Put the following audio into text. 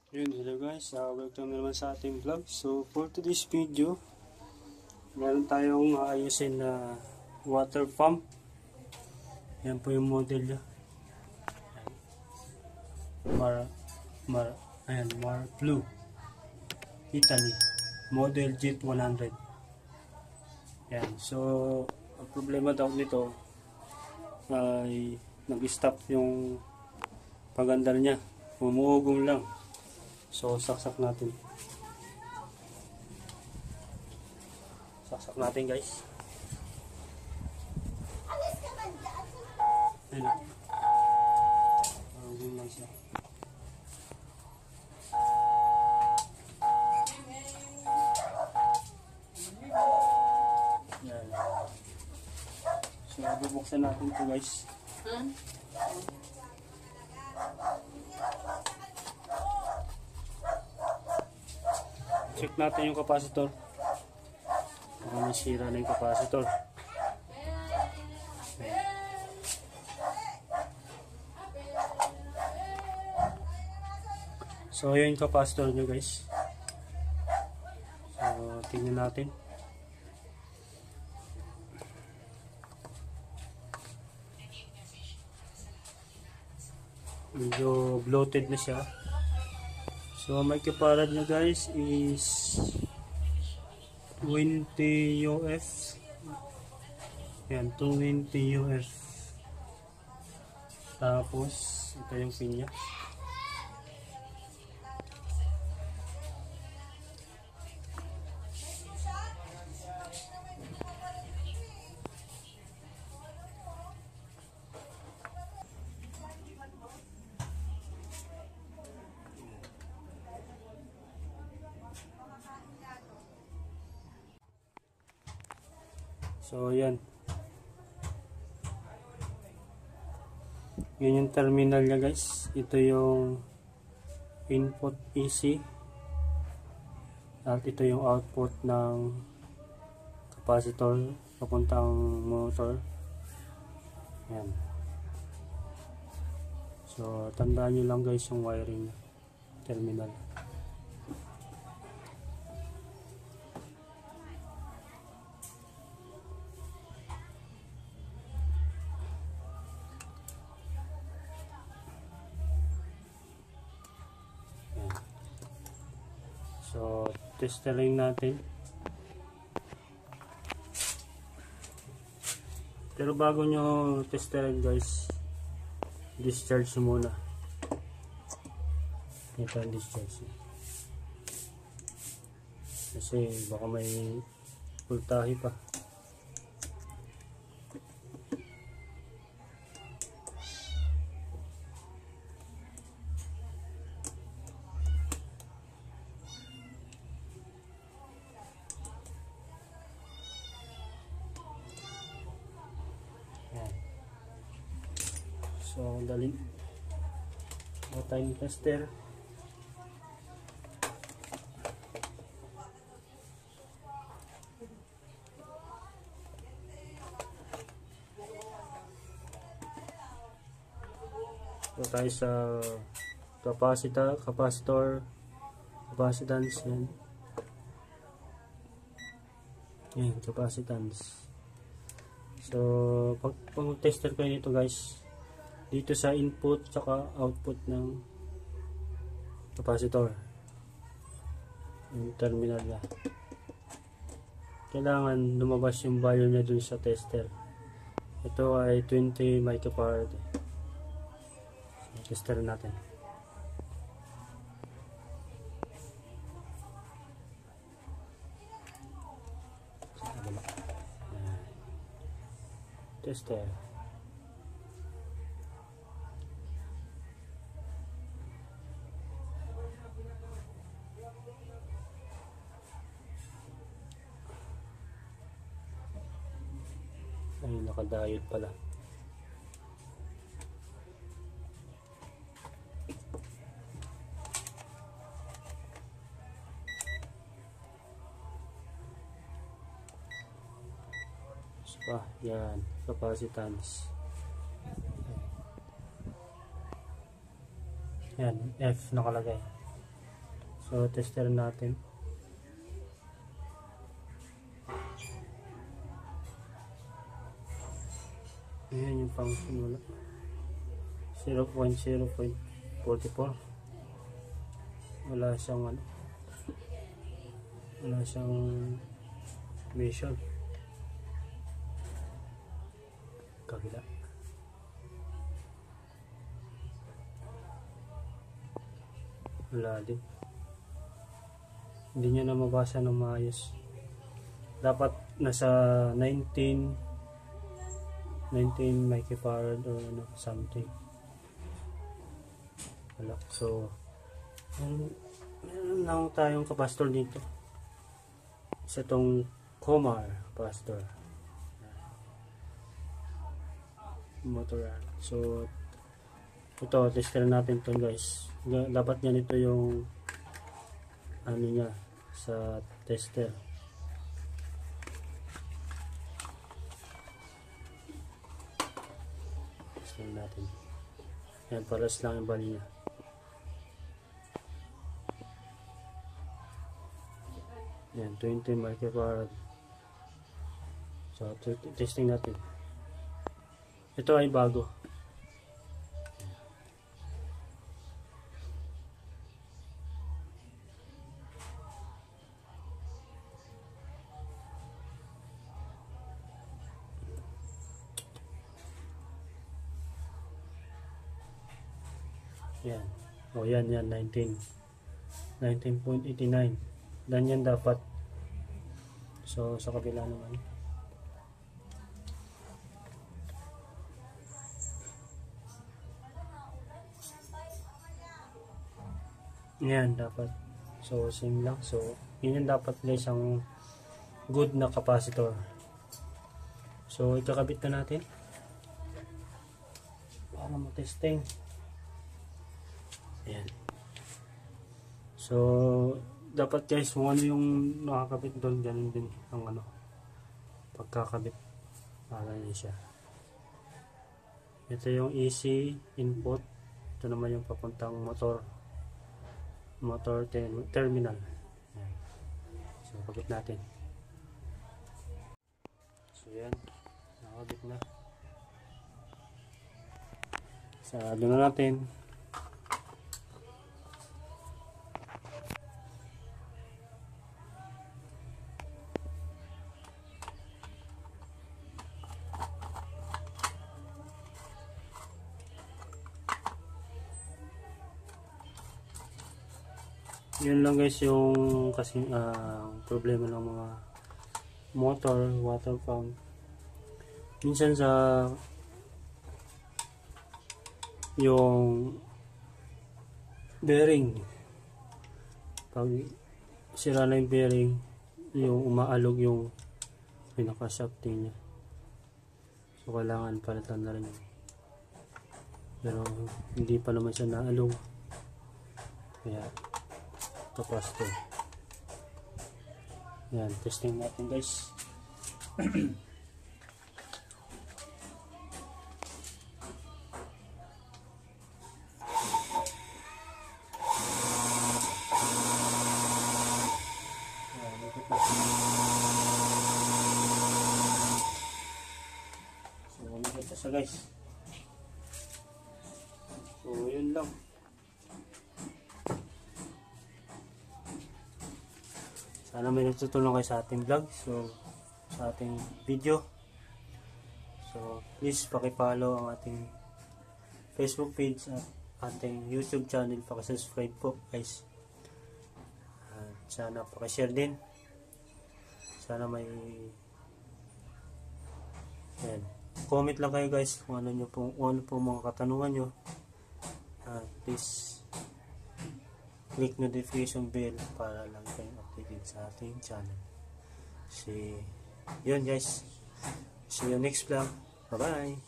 Yun, hello guys, welcome naman sa ating vlog. So for today's video, meron tayong ayusin na water pump. Yan po yung model niya. Mar Blue Italy model JIT 100. Yan, so ang problema daw nito ay nag-stop yung pagandar niya, umuugong lang. So saksak natin. Saksak natin guys. Ayun. Parang lang siya. Yan. So bubuksan natin ito guys. Check natin yung capacitor. Baka masira na yung capacitor. So yun yung capacitor nyo guys. So tingnan natin. Medyo bloated na siya. So may kaparad niya guys is 20 UF. Yan, 20 UF. Tapos ito yung pin niya. So yan. Yan yung terminal niya guys. Ito yung input PC. At ito yung output ng capacitor papuntang motor. Yan. So tandaan nyo lang guys yung wiring terminal. So, testerin natin. Pero bago nyo testerin guys, discharge muna. Ito ang discharge. Kasi baka may voltahe pa. So, dali. Time tester. So, tayo sa capacitor, capacitance yan. Yan, capacitance. So, pag tester ko nito guys, dito sa input tsaka output ng capacitor, yung terminal niya, kailangan lumabas yung value niya dun sa tester. Ito ay 20 microfarad. So, tester natin. Tester. Ay, nakadayod pala. So, yan, capacitance. Yan, F nakalagay. So tester natin. Ayan yung function, wala. 0.0.44. Wala siyang ano, wala siyang mission. Kabila. Wala din. Hindi niya na mabasa ng maayos. Dapat nasa 19 microfarad or ano, something. Wala. So meron lang tayong capacitor dito sa tong Comar capacitor motor. So ito, tester natin to guys. Dapat ganito yung ano niya sa tester. Tester natin. Yan, paras lang yung bali niya. Yan, 20 microfarad. So testing natin. Ito ay bago. Yan. O yan, 19.89. Ganyan dapat. So sa kabila naman. Yan dapat. So same lang. So yun yung dapat guys ang good na capacitor. So ikakabit na natin para mo-testing. Ayan. So dapat guys kung ano yung nakakabit doon, ganun din ang ano pagkakabit. Ganyan siya. Ito yung AC input. Ito naman yung papuntang motor terminal. Ayan. So kabit natin. So yan, nakabit na. Sarado na natin. Yun lang guys yung kasi problema ng mga motor, water pump. Minsan sa yung bearing, pag sira na yung bearing, yung umaalog yung pinaka shafting niya. So kailangan palitan na rin. Pero hindi pa naman siya naalog. Kaya capacitor. Yan, testing natin guys. So, umikot siya guys. So, yun lang. Sana may natutulong kayo sa ating vlog, so sa ating video. So please paki-follow ang ating Facebook page at ating YouTube channel, paki-subscribe po guys. At sana paki-share din. Sana may comment lang kayo guys kung ano po mga katanungan nyo. Please click notification bell para lang kayo updated sa ating channel. Yun guys. See you next vlog. Bye bye.